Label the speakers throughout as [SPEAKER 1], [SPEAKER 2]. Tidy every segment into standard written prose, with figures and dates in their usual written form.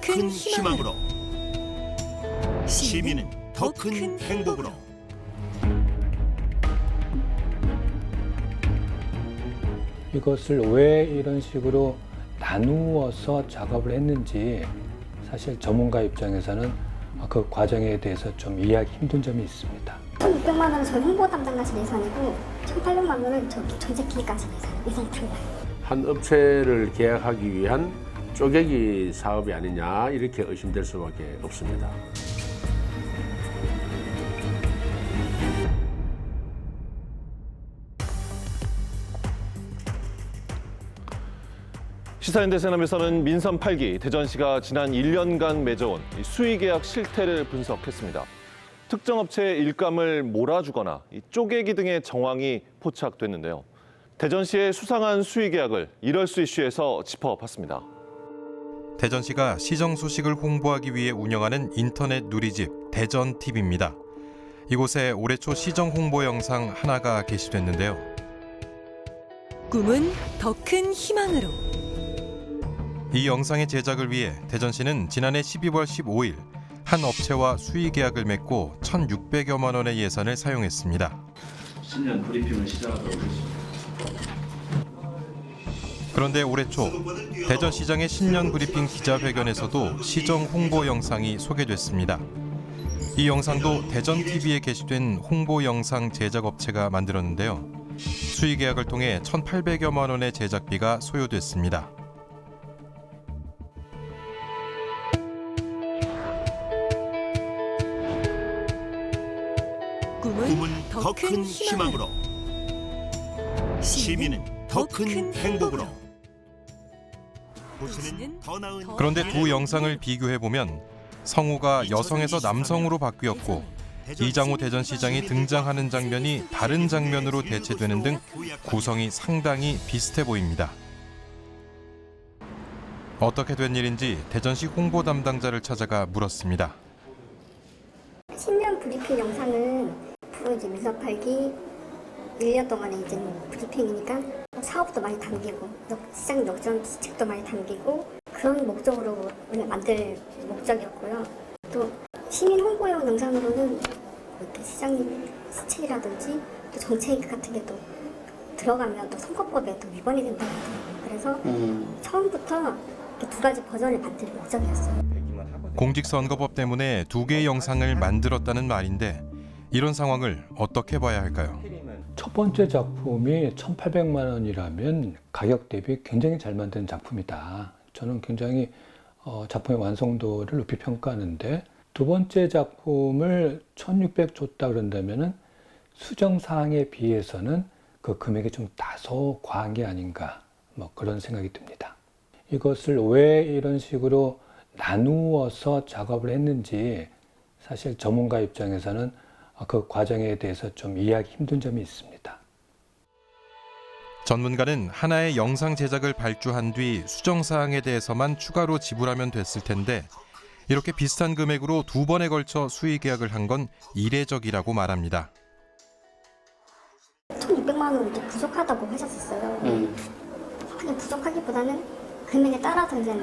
[SPEAKER 1] 큰 희망으로, 시민은 더 큰 행복으로.
[SPEAKER 2] 이것을 왜 이런 식으로 나누어서 작업을 했는지 사실 전문가 입장에서는 그 과정에 대해서 좀 이해하기 힘든 점이 있습니다.
[SPEAKER 3] 1,600만 원은 저희 홍보 담당하실 예산이고 1,800만 원은 저기 정책기획까지 예산이 달라요.
[SPEAKER 4] 한 업체를 계약하기 위한 쪼개기 사업이 아니냐 이렇게 의심될 수밖에 없습니다.
[SPEAKER 5] 시사인대 세남에서는 민선 8기 대전시가 지난 1년간 맺어온 수의계약 실태를 분석했습니다. 특정 업체의 일감을 몰아주거나 쪼개기 등의 정황이 포착됐는데요. 대전시의 수상한 수의계약을 이럴 수 이슈에서 짚어봤습니다.
[SPEAKER 6] 대전시가 시정 소식을 홍보하기 위해 운영하는 인터넷 누리집 대전TV입니다. 이곳에 올해 초 시정 홍보 영상 하나가 게시됐는데요.
[SPEAKER 1] 꿈은 더 큰 희망으로.
[SPEAKER 6] 이 영상의 제작을 위해 대전시는 지난해 12월 15일 한 업체와 수의 계약을 맺고 1,600여만 원의 예산을 사용했습니다.
[SPEAKER 7] 신년 브리핑을 시작하도록 하겠습니다.
[SPEAKER 6] 그런데 올해 초 대전시장의 신년 브리핑 기자회견에서도 시정 홍보 영상이 소개됐습니다. 이 영상도 대전TV에 게시된 홍보 영상 제작업체가 만들었는데요. 수의 계약을 통해 1,800여만 원의 제작비가 소요됐습니다.
[SPEAKER 1] 꿈은 더 큰 희망으로, 시민은 더 큰 행복으로. 도시는 더 나은.
[SPEAKER 6] 그런데 두 영상을 비교해보면 성우가 여성에서 남성으로 바뀌었고 이장호 대전시장이 등장하는 장면이 다른 장면으로 대체되는 등 구성이 상당히 비슷해 보입니다. 어떻게 된 일인지 대전시 홍보 담당자를 찾아가 물었습니다.
[SPEAKER 3] 신년 브리핑 영상은 앞으로 이제 민선 8기 1년 동안의 이제 브리핑이니까 사업도 많이 담기고 시장 역전 지책도 많이 담기고 그런 목적으로 만들 목적이었고요. 또 시민 홍보용 영상으로는 이렇게 시장님 시책이라든지 또 정책 같은 게 또 들어가면 또 선거법에 또 위반이 된다고 하더라고요. 그래서 처음부터 두 가지 버전을 만들 목적이었어요.
[SPEAKER 6] 공직선거법 때문에 두 개의 영상을 만들었다는 말인데 이런 상황을 어떻게 봐야 할까요?
[SPEAKER 2] 첫 번째 작품이 1,800만 원이라면 가격 대비 굉장히 잘 만든 작품이다. 저는 굉장히 작품의 완성도를 높이 평가하는데 두 번째 작품을 1,600 줬다 그런다면은 수정 사항에 비해서는 그 금액이 좀 다소 과한 게 아닌가 그런 생각이 듭니다. 이것을 왜 이런 식으로 나누어서 작업을 했는지 사실 전문가 입장에서는 그 과정에 대해서 좀 이해하기 힘든 점이 있습니다.
[SPEAKER 6] 전문가는 하나의 영상 제작을 발주한 뒤 수정 사항에 대해서만 추가로 지불하면 됐을 텐데 이렇게 비슷한 금액으로 두 번에 걸쳐 수의 계약을 한 건 이례적이라고 말합니다.
[SPEAKER 3] 1,600만 원은 또 부족하다고 하셨었어요. 그냥 부족하기보다는 금액에 따라서 이제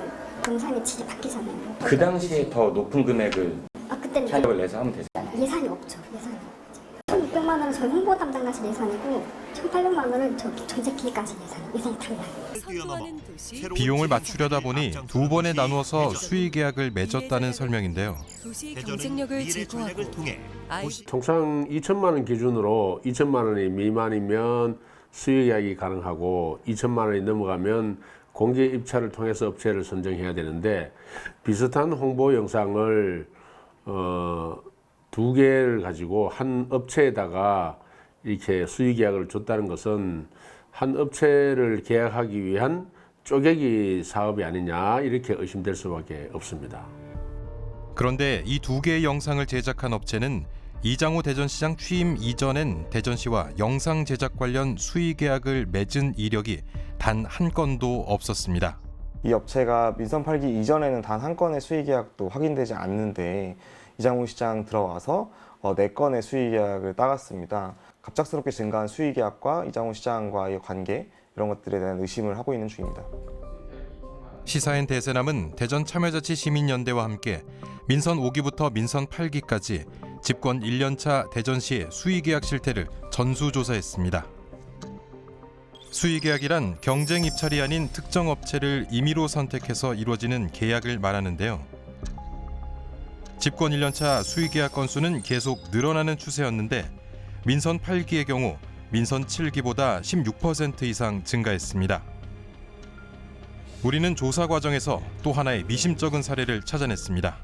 [SPEAKER 3] 영상의 질이 바뀌잖아요.
[SPEAKER 8] 그 당시에 더 높은 금액을
[SPEAKER 3] 그때는
[SPEAKER 8] 타협을 내서 하면 되죠.
[SPEAKER 3] 예산이 없죠. 예산이 없죠. 1,600만 원은 저희 홍보 담당하실 예산이고 1,800만 원은 저기 정책기획까지 예산이 달라요.
[SPEAKER 6] 비용을 맞추려다 보니 두 번에 나누어서 수의 계약을 맺었다는 설명인데요.
[SPEAKER 1] 도시 경쟁력을 제고하고
[SPEAKER 4] 통상 2천만 원 기준으로 2천만 원이 미만이면 수의 계약이 가능하고 2천만 원이 넘어가면 공개 입찰을 통해서 업체를 선정해야 되는데 비슷한 홍보 영상을 두 개를 가지고 한 업체에다가 이렇게 수의 계약을 줬다는 것은 한 업체를 계약하기 위한 쪼개기 사업이 아니냐 이렇게 의심될 수밖에 없습니다.
[SPEAKER 6] 그런데 이 두 개의 영상을 제작한 업체는 이장호 대전시장 취임 이전엔 대전시와 영상 제작 관련 수의 계약을 맺은 이력이 단 한 건도 없었습니다.
[SPEAKER 9] 이 업체가 민선 8기 이전에는 단 한 건의 수의 계약도 확인되지 않는데 이장호 시장 들어와서 4건의 수의 계약을 따갔습니다. 갑작스럽게 증가한 수의 계약과 이장호 시장과의 관계 이런 것들에 대한 의심을 하고 있는 중입니다.
[SPEAKER 6] 시사인 대세남은 대전 참여자치시민연대와 함께 민선 5기부터 민선 8기까지 집권 1년차 대전시의 수의계약 실태를 전수조사했습니다. 수의계약이란 경쟁 입찰이 아닌 특정 업체를 임의로 선택해서 이루어지는 계약을 말하는데요. 집권 1년차 수의계약 건수는 계속 늘어나는 추세였는데 민선 8기의 경우 민선 7기보다 16% 이상 증가했습니다. 우리는 조사 과정에서 또 하나의 미심쩍은 사례를 찾아냈습니다.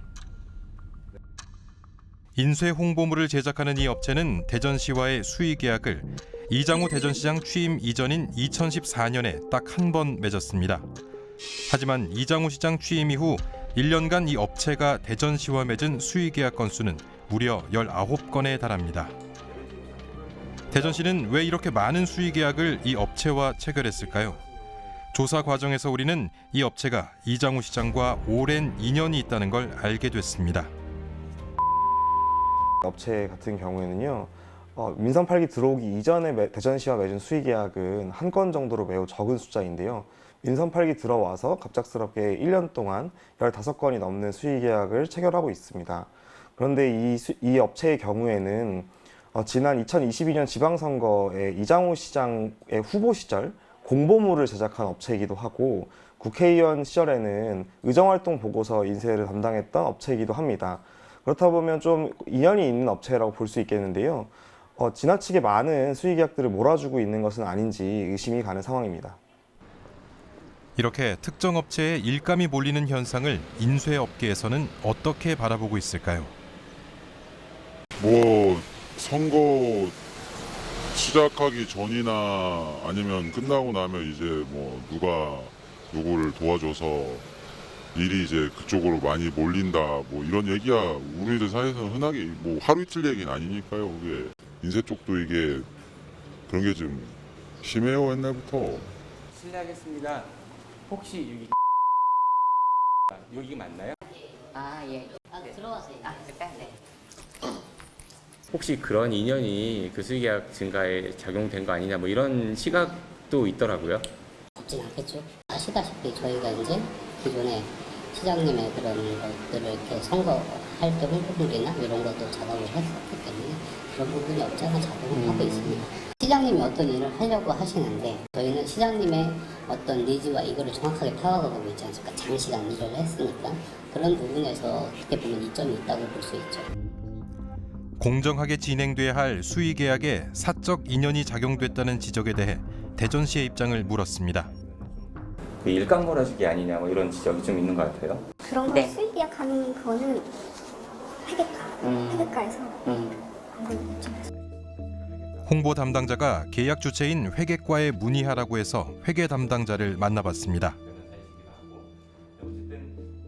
[SPEAKER 6] 인쇄 홍보물을 제작하는 이 업체는 대전시와의 수의 계약을 이장우 대전시장 취임 이전인 2014년에 딱 한 번 맺었습니다. 하지만 이장우 시장 취임 이후 1년간 이 업체가 대전시와 맺은 수의 계약 건수는 무려 19건에 달합니다. 대전시는 왜 이렇게 많은 수의 계약을 이 업체와 체결했을까요? 조사 과정에서 우리는 이 업체가 이장우 시장과 오랜 인연이 있다는 걸 알게 됐습니다.
[SPEAKER 9] 업체 같은 경우에는요, 민선 8기 들어오기 이전에 대전시와 맺은 수의 계약은 한 건 정도로 매우 적은 숫자인데요. 민선 8기 들어와서 갑작스럽게 1년 동안 15건이 넘는 수의 계약을 체결하고 있습니다. 그런데 이 업체의 경우에는 지난 2022년 지방선거에 이장우 시장의 후보 시절 공보물을 제작한 업체이기도 하고 국회의원 시절에는 의정활동 보고서 인쇄를 담당했던 업체이기도 합니다. 그렇다 보면 좀 인연이 있는 업체라고 볼 수 있겠는데요. 지나치게 많은 수의 계약들을 몰아주고 있는 것은 아닌지 의심이 가는 상황입니다.
[SPEAKER 6] 이렇게 특정 업체에 일감이 몰리는 현상을 인쇄업계에서는 어떻게 바라보고 있을까요?
[SPEAKER 10] 뭐 선거 시작하기 전이나 아니면 끝나고 나면 이제 뭐 누가 누구를 도와줘서 일이 이제 그쪽으로 많이 몰린다 뭐 이런 얘기야 우리들 사이에서는 흔하게 뭐 하루 이틀 얘기는 아니니까요. 그게 인쇄 쪽도 이게 그런 게 좀 심해요 옛날부터.
[SPEAKER 8] 실례하겠습니다. 혹시 여기 맞나요?
[SPEAKER 11] 예. 들어와서요. 네.
[SPEAKER 8] 혹시 그런 인연이 그 수의계약 증가에 작용된 거 아니냐 뭐 이런 시각도 있더라고요.
[SPEAKER 11] 없진 않겠죠. 아시다시피 저희가 이제 기존에 시장님의 그런 것들을 이렇게 선거할 때 홍보물이나 이런 것도 작업을 했었기 때문에 그런 부분이 없지 않아 작업을 하고 있습니다. 시장님이 어떤 일을 하려고 하시는데 저희는 시장님의 어떤 니즈와 이거를 정확하게 파악하고 있지 않습니까? 장시간 일을 했으니까 그런 부분에서 어떻게 보면 이점이 있다고 볼 수 있죠.
[SPEAKER 6] 공정하게 진행돼야 할 수의 계약에 사적 인연이 작용됐다는 지적에 대해 대전시의 입장을 물었습니다.
[SPEAKER 8] 그 일감 몰아주기 아니냐 뭐 이런 지적이 좀 있는 것 같아요.
[SPEAKER 3] 그런 거 수의 계약하는 거는 회계과에서
[SPEAKER 6] 홍보 담당자가 계약 주체인 회계과에 문의하라고 해서 회계 담당자를 만나봤습니다.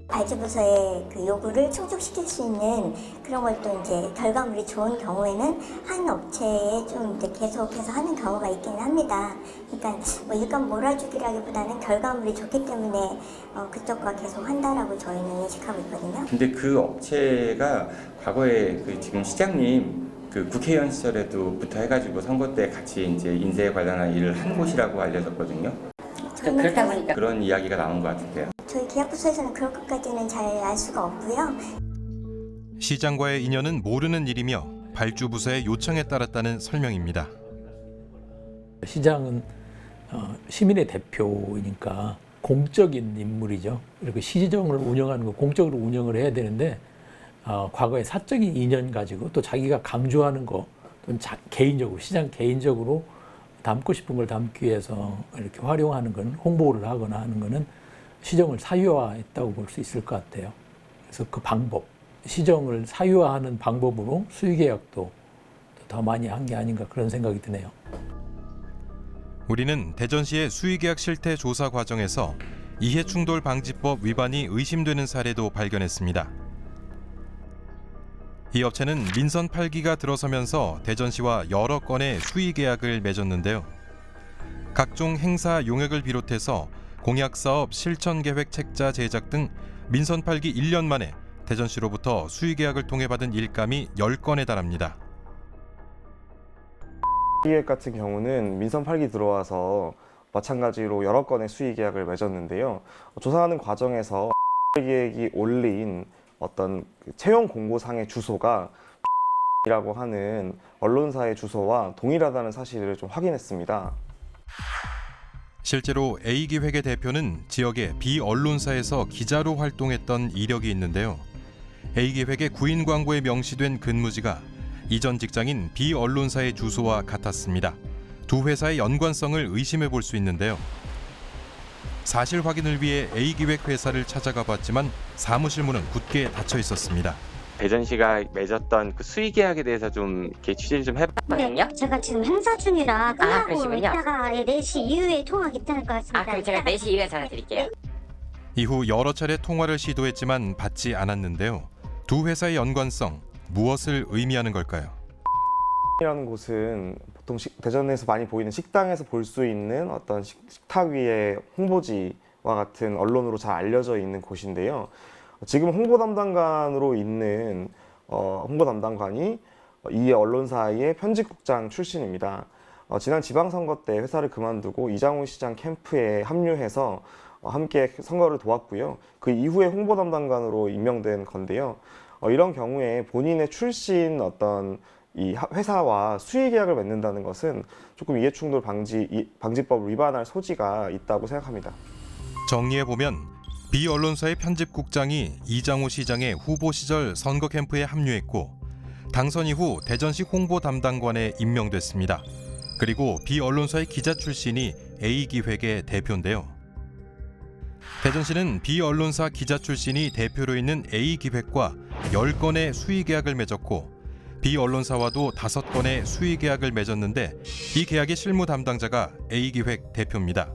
[SPEAKER 12] 발주부서의 그 요구를 충족시킬 수 있는 그런 걸 또 이제 결과물이 좋은 경우에는 한 업체에 좀 이제 계속해서 하는 경우가 있기는 합니다. 그러니까 뭐 일감 몰아주기라기보다는 결과물이 좋기 때문에 그쪽과 계속 한다라고 저희는 인식하고 있거든요.
[SPEAKER 8] 근데 그 업체가 과거에 그 지금 시장님 그 국회의원 시절에도부터 해가지고 선거 때 같이 이제 인쇄에 관련한 일을 한 곳이라고 알려졌거든요.
[SPEAKER 11] 그렇다 보니까
[SPEAKER 8] 그런 이야기가 나온 것 같은데요.
[SPEAKER 12] 저희 계약부서에서는 그럴 것까지는 잘 알 수가 없고요.
[SPEAKER 6] 시장과의 인연은 모르는 일이며 발주부서의 요청에 따랐다는 설명입니다.
[SPEAKER 13] 시장은 시민의 대표이니까 공적인 인물이죠. 그리고 시정을 운영하는 거 공적으로 운영을 해야 되는데 과거에 사적인 인연 가지고 또 자기가 강조하는 거 또는 개인적으로 시장 개인적으로 담고 싶은 걸 담기 위해서 이렇게 활용하는 건 홍보를 하거나 하는 거는 시정을 사유화했다고 볼 수 있을 것 같아요. 그래서 그 방법, 시정을 사유화하는 방법으로 수의계약도 더 많이 한 게 아닌가 그런 생각이 드네요.
[SPEAKER 6] 우리는 대전시의 수의계약 실태 조사 과정에서 이해충돌방지법 위반이 의심되는 사례도 발견했습니다. 이 업체는 민선 8기가 들어서면서 대전시와 여러 건의 수의계약을 맺었는데요. 각종 행사 용역을 비롯해서 공약사업 실천계획 책자 제작 등 민선 8기 1년 만에 대전시로부터 수의계약을 통해 받은 일감이 10건에 달합니다.
[SPEAKER 9] 수의계약 같은 경우는 민선 8기 들어와서 마찬가지로 여러 건의 수의 계약을 맺었는데요. 조사하는 과정에서 기획이 올린 어떤 채용 공고상의 주소가 이라고 하는 언론사의 주소와 동일하다는 사실을 좀 확인했습니다.
[SPEAKER 6] 실제로 A기획의 대표는 지역의 비언론사에서 기자로 활동했던 이력이 있는데요. A기획의 구인 광고에 명시된 근무지가 이전 직장인 비언론사의 주소와 같았습니다. 두 회사의 연관성을 의심해 볼 수 있는데요. 사실 확인을 위해 A기획 회사를 찾아가 봤지만 사무실 문은 굳게 닫혀 있었습니다.
[SPEAKER 14] 대전시가 맺었던 그 수의 계약에 대해서 좀 이렇게 취재를 좀 해봤거든요.
[SPEAKER 12] 제가 지금 행사 중이라 끝나고
[SPEAKER 14] 그러시군요.
[SPEAKER 12] 이따가 4시 이후에 통화 괜찮을 것 같습니다.
[SPEAKER 14] 그럼 제가 4시 이후에 전화 드릴게요.
[SPEAKER 6] 이후 여러 차례 통화를 시도했지만 받지 않았는데요. 두 회사의 연관성, 무엇을 의미하는 걸까요?
[SPEAKER 9] 이라는 곳은 보통 대전에서 많이 보이는 식당에서 볼 수 있는 어떤 식탁 위에 홍보지와 같은 언론으로 잘 알려져 있는 곳인데요. 지금 홍보 담당관으로 있는 홍보 담당관이 이 언론사의 편집국장 출신입니다. 지난 지방선거 때 회사를 그만두고 이장훈 시장 캠프에 합류해서 함께 선거를 도왔고요. 그 이후에 홍보 담당관으로 임명된 건데요. 이런 경우에 본인의 출신 어떤 이 회사와 수의 계약을 맺는다는 것은 조금 이해충돌 방지법을 위반할 소지가 있다고 생각합니다.
[SPEAKER 6] 정리해보면 비언론사의 편집국장이 이장우 시장의 후보 시절 선거 캠프에 합류했고 당선 이후 대전시 홍보 담당관에 임명됐습니다. 그리고 비언론사의 기자 출신이 A기획의 대표인데요. 대전시는 비언론사 기자 출신이 대표로 있는 A기획과 10건의 수의 계약을 맺었고 비언론사와도 5건의 수의 계약을 맺었는데 이 계약의 실무 담당자가 A기획 대표입니다.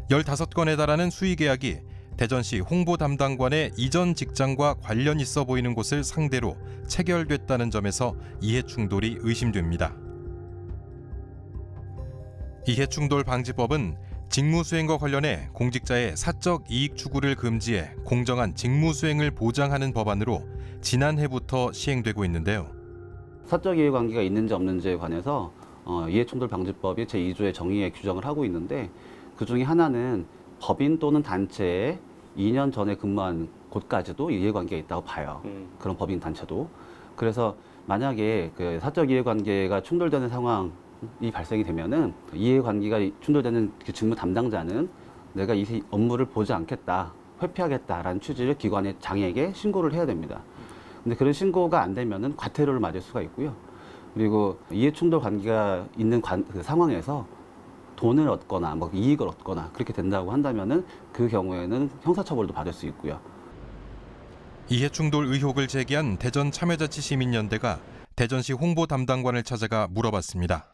[SPEAKER 6] 15건에 달하는 수의 계약이 대전시 홍보 담당관의 이전 직장과 관련 있어 보이는 곳을 상대로 체결됐다는 점에서 이해충돌이 의심됩니다. 이해충돌 방지법은 직무수행과 관련해 공직자의 사적 이익 추구를 금지해 공정한 직무수행을 보장하는 법안으로 지난해부터 시행되고 있는데요.
[SPEAKER 15] 사적 이해관계가 있는지 없는지에 관해서 이해충돌방지법이 제2조의 정의에 규정을 하고 있는데 그 중에 하나는 법인 또는 단체에 2년 전에 근무한 곳까지도 이해관계가 있다고 봐요. 그런 법인 단체도. 그래서 만약에 그 사적 이해관계가 충돌되는 상황이 발생이 되면은 이해관계가 충돌되는 그 직무 담당자는 내가 이 업무를 보지 않겠다, 회피하겠다라는 취지를 기관의 장에게 신고를 해야 됩니다. 근데 그런 신고가 안 되면은 과태료를 맞을 수가 있고요. 그리고 이해충돌 관계가 있는 그 상황에서 돈을 얻거나 뭐 이익을 얻거나 그렇게 된다고 한다면은 그 경우에는 형사처벌도 받을 수 있고요.
[SPEAKER 6] 이해충돌 의혹을 제기한 대전 참여자치시민연대가 대전시 홍보 담당관을 찾아가 물어봤습니다.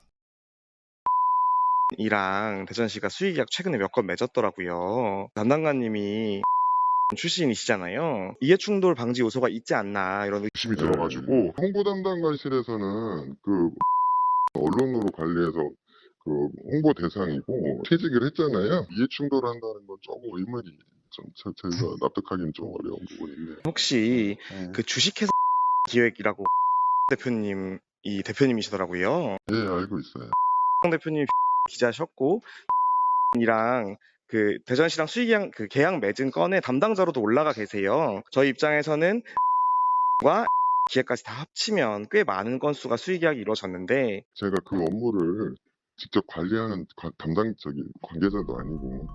[SPEAKER 16] 이랑 대전시가 수의계약 최근에 몇 건 맺었더라고요. 담당관님이 출신이시잖아요. 이해충돌 방지 요소가 있지 않나 이런
[SPEAKER 10] 의심이 들어가지고 홍보 담당관실에서는 그 언론으로 관리해서 그 홍보 대상이고 퇴직을 했잖아요. 이해충돌한다는 건 조금 의문이 좀 제가 납득하기는 좀 어려운 부분인데.
[SPEAKER 16] 혹시 그 주식회사 기획이라고 대표님이 대표님이시더라고요.
[SPEAKER 10] 예, 알고 있어요.
[SPEAKER 16] 대표님 기자셨고 이랑 그 대전시랑 수의계약 그 계약 맺은 건의 담당자로도 올라가 계세요. 저희 입장에서는 과 기획까지 다 합치면 꽤 많은 건수가 수의계약이 이루어졌는데
[SPEAKER 10] 제가 그 업무를 직접 관리하는 관계자도 아니고.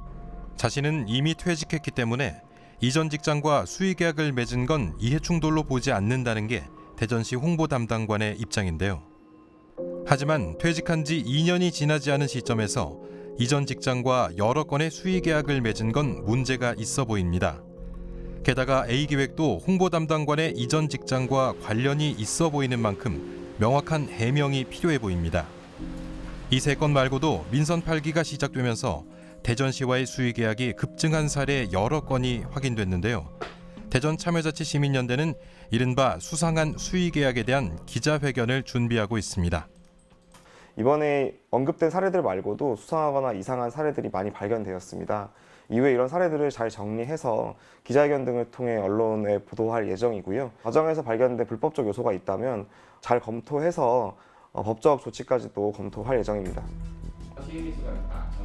[SPEAKER 6] 자신은 이미 퇴직했기 때문에 이전 직장과 수의 계약을 맺은 건 이해충돌로 보지 않는다는 게 대전시 홍보 담당관의 입장인데요. 하지만 퇴직한 지 2년이 지나지 않은 시점에서 이전 직장과 여러 건의 수의 계약을 맺은 건 문제가 있어 보입니다. 게다가 A기획도 홍보 담당관의 이전 직장과 관련이 있어 보이는 만큼 명확한 해명이 필요해 보입니다. 이 세 건 말고도 민선 8기가 시작되면서 대전시와의 수의 계약이 급증한 사례 여러 건이 확인됐는데요. 대전 참여자치시민연대는 이른바 수상한 수의 계약에 대한 기자회견을 준비하고 있습니다.
[SPEAKER 9] 이번에 언급된 사례들 말고도 수상하거나 이상한 사례들이 많이 발견되었습니다. 이후에 이런 사례들을 잘 정리해서 기자회견 등을 통해 언론에 보도할 예정이고요. 과정에서 발견된 불법적 요소가 있다면 잘 검토해서 법적 조치까지도 검토할 예정입니다.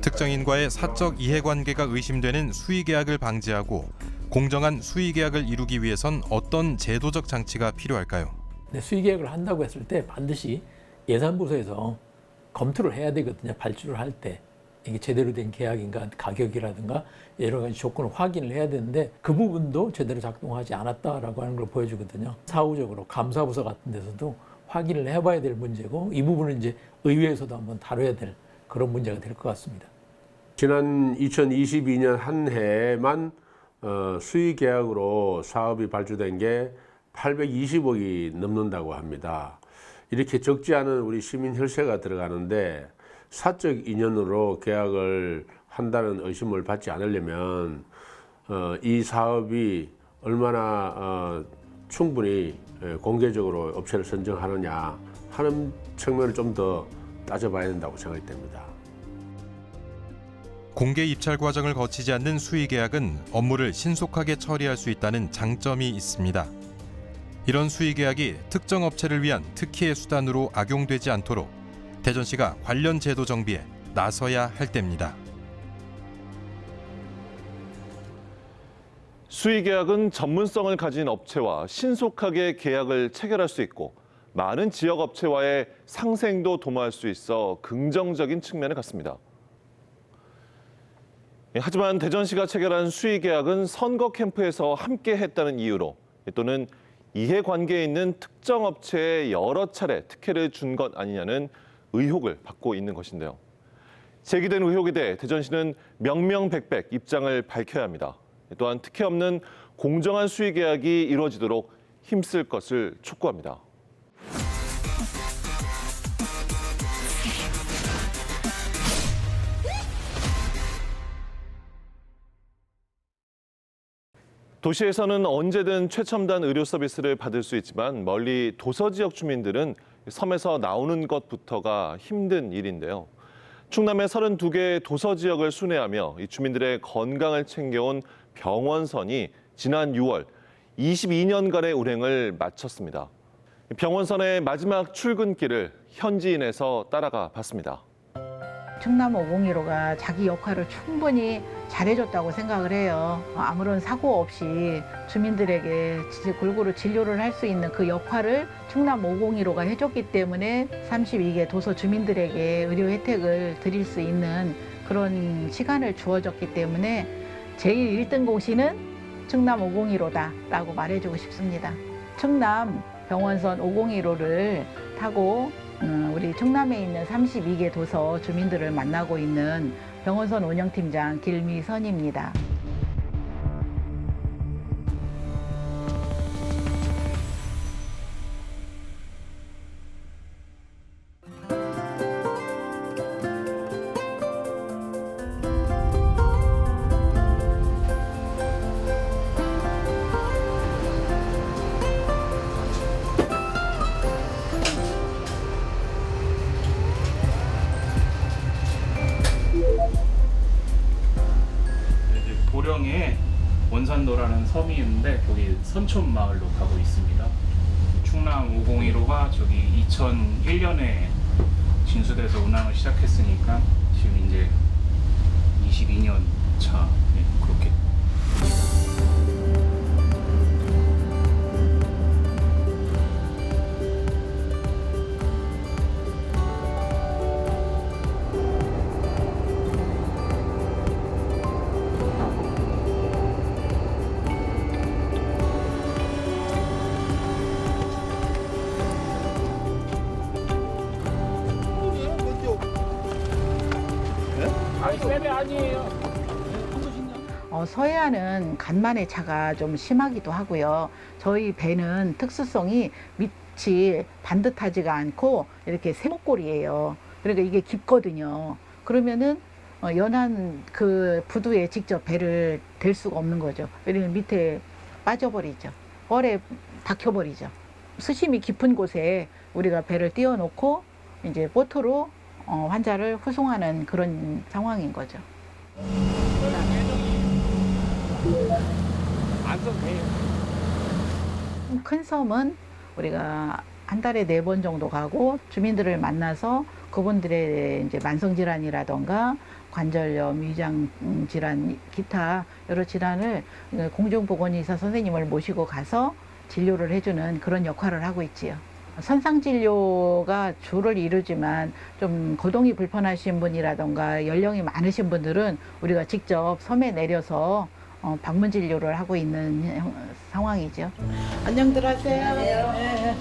[SPEAKER 6] 특정인과의 사적 이해관계가 의심되는 수의계약을 방지하고 공정한 수의계약을 이루기 위해선 어떤 제도적 장치가 필요할까요?
[SPEAKER 13] 수의계약을 한다고 했을 때 반드시 예산부서에서 검토를 해야 되거든요. 발주를 할 때. 이게 제대로 된 계약인가, 가격이라든가 여러 가지 조건을 확인을 해야 되는데 그 부분도 제대로 작동하지 않았다라고 하는 걸 보여주거든요. 사후적으로 감사부서 같은 데서도 확인을 해봐야 될 문제고 이 부분은 이제 의회에서도 한번 다뤄야 될 그런 문제가 될 것 같습니다.
[SPEAKER 4] 지난 2022년 한 해만 수의계약으로 사업이 발주된 게 820억이 넘는다고 합니다. 이렇게 적지 않은 우리 시민 혈세가 들어가는데 사적 인연으로 계약을 한다는 의심을 받지 않으려면 이 사업이 얼마나 충분히 공개적으로 업체를 선정하느냐 하는 측면을 좀 더 따져봐야 된다고 생각이 됩니다.
[SPEAKER 6] 공개 입찰 과정을 거치지 않는 수의계약은 업무를 신속하게 처리할 수 있다는 장점이 있습니다. 이런 수의계약이 특정 업체를 위한 특혜의 수단으로 악용되지 않도록 대전시가 관련 제도 정비에 나서야 할 때입니다.
[SPEAKER 5] 수의계약은 전문성을 가진 업체와 신속하게 계약을 체결할 수 있고 많은 지역 업체와의 상생도 도모할 수 있어 긍정적인 측면을 갖습니다. 하지만 대전시가 체결한 수의계약은 선거 캠프에서 함께 했다는 이유로 또는 이해관계에 있는 특정 업체에 여러 차례 특혜를 준 것 아니냐는 의혹을 받고 있는 것인데요. 제기된 의혹에 대해 대전시는 명명백백 입장을 밝혀야 합니다. 또한 특혜 없는 공정한 수의계약이 이루어지도록 힘쓸 것을 촉구합니다. 도시에서는 언제든 최첨단 의료 서비스를 받을 수 있지만 멀리 도서 지역 주민들은 섬에서 나오는 것부터가 힘든 일인데요. 충남의 32개 도서 지역을 순회하며 이 주민들의 건강을 챙겨온 병원선이 지난 6월 22년간의 운행을 마쳤습니다. 병원선의 마지막 출근길을 현지인에서 따라가 봤습니다.
[SPEAKER 17] 충남 5015가 자기 역할을 충분히 잘해줬다고 생각을 해요. 아무런 사고 없이 주민들에게 골고루 진료를 할 수 있는 그 역할을 충남 5015가 해줬기 때문에 32개 도서 주민들에게 의료 혜택을 드릴 수 있는 그런 시간을 주어졌기 때문에 제일 1등 공신은 충남 5015다라고 말해주고 싶습니다. 충남 병원선 5015를 타고 우리 충남에 있는 32개 도서 주민들을 만나고 있는 병원선 운영팀장 길미선입니다.
[SPEAKER 18] 보령에 원산도라는 섬이 있는데 거기 선촌 마을로 가고 있습니다. 충남 5015가 저기 2001년에 진수돼서 운항을 시작했으니까 지금 이제 22년 차 그렇게. 서해안은 간만의 차가 좀 심하기도 하고요. 저희 배는 특수성이 밑이 반듯하지가 않고 이렇게 세모꼴이에요. 그러니까 이게 깊거든요. 그러면은 연한 그 부두에 직접 배를 댈 수가 없는 거죠. 왜냐면 밑에 빠져버리죠. 뻘에 박혀버리죠. 수심이 깊은 곳에 우리가 배를 띄워놓고 이제 보트로 환자를 후송하는 그런 상황인 거죠. 큰 섬은 우리가 한 달에 4번 정도 가고 주민들을 만나서 그분들의 이제 만성 질환이라던가 관절염, 위장 질환, 기타 여러 질환을 공중보건의사 선생님을 모시고 가서 진료를 해주는 그런 역할을 하고 있지요. 선상진료가 주를 이루지만 좀 거동이 불편하신 분이라던가 연령이 많으신 분들은 우리가 직접 섬에 내려서 방문 진료를 하고 있는 상황이죠. 안녕들 하세요. 네.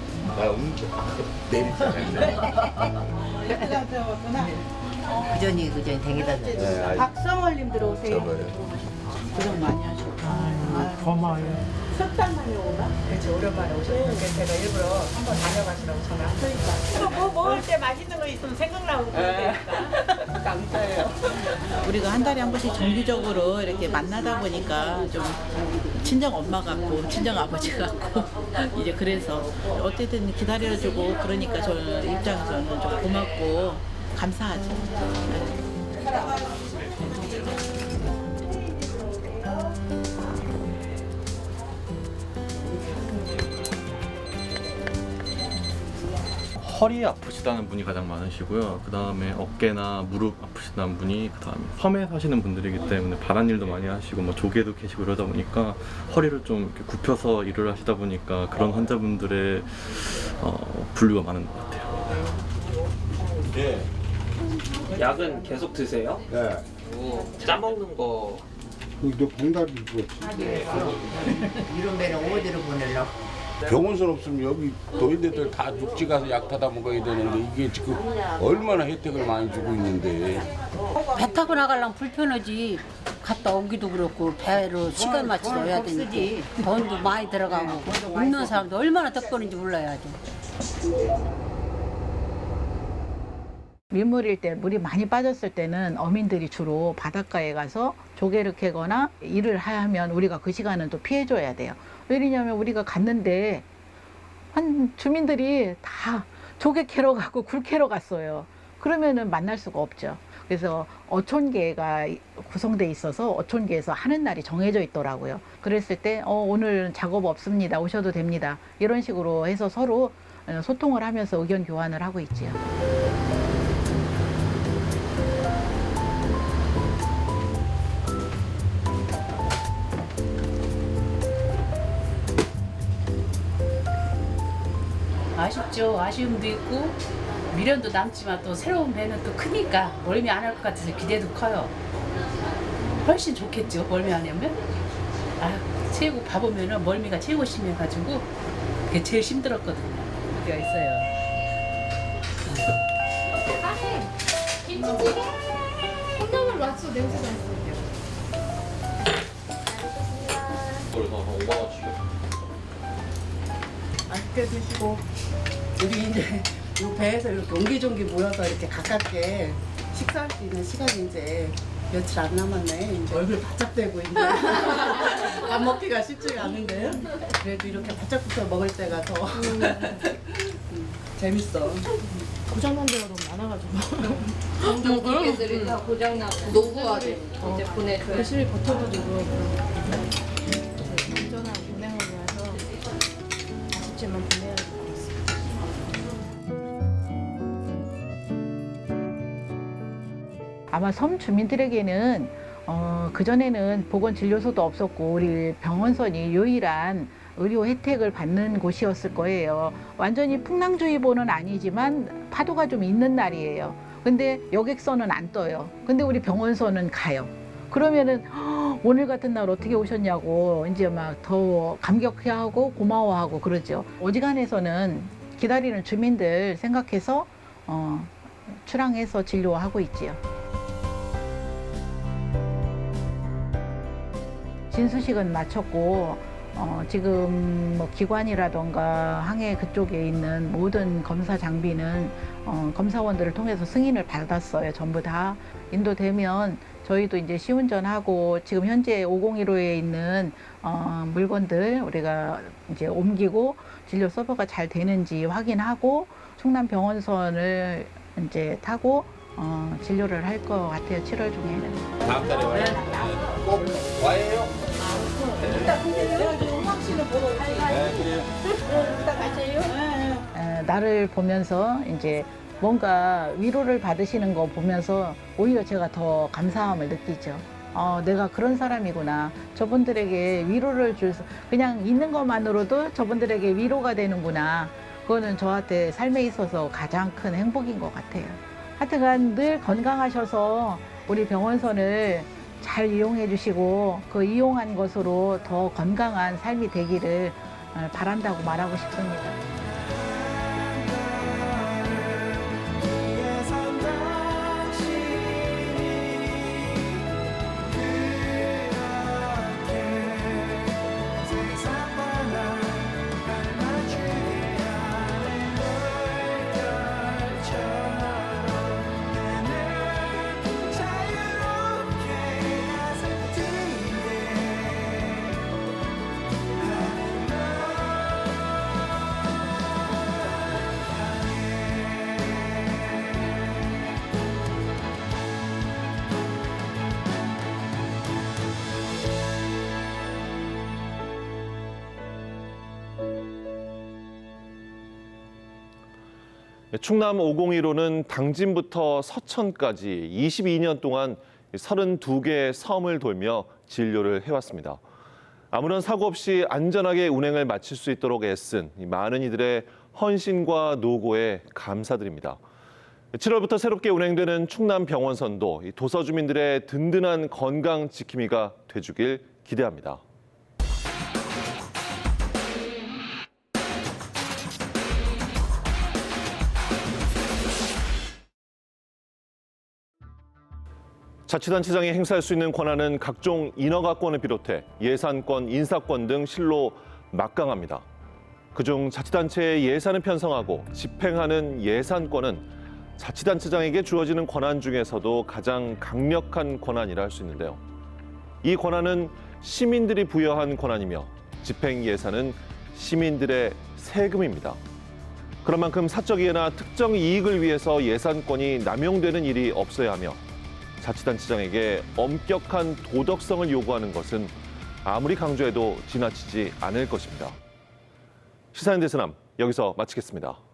[SPEAKER 19] 그전이 댕기다.
[SPEAKER 18] 박성월님 들어오세요. 고생 많이 하시고. 고마워요. 석달 만에 오나? 그렇지, 오랜만에 오셨는데 제가 일부러 한번 다녀가시라고 전화했으니까. 먹을 때 맛있는 거 있으면 생각나고 그러니까. 감사해요. 우리가 한 달에 한 번씩 정기적으로 이렇게 만나다 보니까 좀 친정 엄마 같고 친정 아버지 같고 이제 그래서 어쨌든 기다려주고 그러니까 저 입장에서는 좀 고맙고 감사하죠.
[SPEAKER 20] 허리 아프시다는 분이 가장 많으시고요. 그 다음에 어깨나 무릎 아프시다는 분이, 그 다음에 섬에 사시는 분들이기 때문에 바닷일도 많이 하시고 뭐 조개도 계시고 이러다 보니까 허리를 좀 이렇게 굽혀서 일을 하시다 보니까 그런 환자분들의 분류가 많은 것 같아요.
[SPEAKER 21] 네. 약은 계속 드세요?
[SPEAKER 22] 네.
[SPEAKER 21] 짜먹는 거.
[SPEAKER 22] 너 봉다리 입었지?
[SPEAKER 19] 이런 배는 어디로 보내려고?
[SPEAKER 22] 병원선 없으면 여기 노인네들 다 육지 가서 약 타다 먹어야 되는데 이게 지금 얼마나 혜택을 많이 주고 있는데.
[SPEAKER 23] 배 타고 나가려면 불편하지. 갔다 오기도 그렇고 배로 시간 맞춰 넣어야 되니까 돈도 많이 들어가고 없는 사람도 얼마나 덕분인지 몰라야지.
[SPEAKER 18] 민물일 때 물이 많이 빠졌을 때는 어민들이 주로 바닷가에 가서 조개를 캐거나 일을 하면 우리가 그 시간은 또 피해줘야 돼요. 왜냐면 우리가 갔는데 한 주민들이 다 조개 캐러 가고 굴 캐러 갔어요. 그러면은 만날 수가 없죠. 그래서 어촌계가 구성돼 있어서 어촌계에서 하는 날이 정해져 있더라고요. 그랬을 때 오늘 작업 없습니다. 오셔도 됩니다. 이런 식으로 해서 서로 소통을 하면서 의견 교환을 하고 있지요.
[SPEAKER 24] 아쉽죠. 아쉬움도 있고 미련도 남지만 또 새로운 배는 또 크니까 멀미 안 할 것 같아서 기대도 커요. 훨씬 좋겠죠. 멀미 안 하면. 최고 봐보면은 멀미가 최고 심해가지고 그게 제일 힘들었거든요. 그게 있어요.
[SPEAKER 25] 김치찌개? 콩나물 맛있어. 냄새가 있어.
[SPEAKER 20] 그래서 한 5만원씩.
[SPEAKER 26] 맛있게 드시고 우리 이제 이 배에서 이렇게 옹기종기 모여서 이렇게 가깝게 식사할 수 있는 시간이 이제 며칠 안 남았네. 이제 얼굴 바짝대고 있네. 밥 먹기가 쉽지가 않은데요. 그래도 이렇게 바짝부터 먹을 때가 더 재밌어. 고장난 데가 너무 많아가지고.
[SPEAKER 25] 정전기계들이 다 고장나고 노후화돼. 이제 보내줘야
[SPEAKER 26] 열심히 버텨가지고 운전하고 운행하고 해서 아쉽지만 보내야 될 것 같습니다.
[SPEAKER 18] 아마 섬 주민들에게는 그전에는 보건진료소도 없었고 우리 병원선이 유일한 의료 혜택을 받는 곳이었을 거예요. 완전히 풍랑주의보는 아니지만 파도가 좀 있는 날이에요. 근데 여객선은 안 떠요. 근데 우리 병원선은 가요. 그러면은 오늘 같은 날 어떻게 오셨냐고 이제 막 더 감격해하고 고마워하고 그러죠. 어지간해서는 기다리는 주민들 생각해서 출항해서 진료하고 있지요. 진수식은 마쳤고 지금 뭐 기관이라던가 항해 그쪽에 있는 모든 검사 장비는 검사원들을 통해서 승인을 받았어요. 전부 다 인도되면 저희도 이제 시운전하고 지금 현재 501호에 있는 물건들 우리가 이제 옮기고 진료 서버가 잘 되는지 확인하고 충남 병원선을 이제 타고 진료를 할 것 같아요. 7월 중에는.
[SPEAKER 22] 다음 달에 와요. 꼭 와요.
[SPEAKER 18] 일단 근데 내가 좀 확실히 보러 올게요.
[SPEAKER 22] 네, 그래요.
[SPEAKER 18] 일단 가세요. 나를 보면서 이제 뭔가 위로를 받으시는 거 보면서 오히려 제가 더 감사함을 느끼죠. 내가 그런 사람이구나. 저분들에게 위로를 그냥 있는 것만으로도 저분들에게 위로가 되는구나. 그거는 저한테 삶에 있어서 가장 큰 행복인 것 같아요. 하여튼간 늘 건강하셔서 우리 병원선을 잘 이용해 주시고 그 이용한 것으로 더 건강한 삶이 되기를 바란다고 말하고 싶습니다.
[SPEAKER 5] 충남 501호는 당진부터 서천까지 22년 동안 32개의 섬을 돌며 진료를 해왔습니다. 아무런 사고 없이 안전하게 운행을 마칠 수 있도록 애쓴 많은 이들의 헌신과 노고에 감사드립니다. 7월부터 새롭게 운행되는 충남 병원선도 도서 주민들의 든든한 건강 지킴이가 돼주길 기대합니다. 자치단체장이 행사할 수 있는 권한은 각종 인허가권을 비롯해 예산권, 인사권 등 실로 막강합니다. 그중 자치단체의 예산을 편성하고 집행하는 예산권은 자치단체장에게 주어지는 권한 중에서도 가장 강력한 권한이라 할 수 있는데요. 이 권한은 시민들이 부여한 권한이며 집행 예산은 시민들의 세금입니다. 그런 만큼 사적 이해나 특정 이익을 위해서 예산권이 남용되는 일이 없어야 하며 자치단체장에게 엄격한 도덕성을 요구하는 것은 아무리 강조해도 지나치지 않을 것입니다. 시사인 대세남 여기서 마치겠습니다.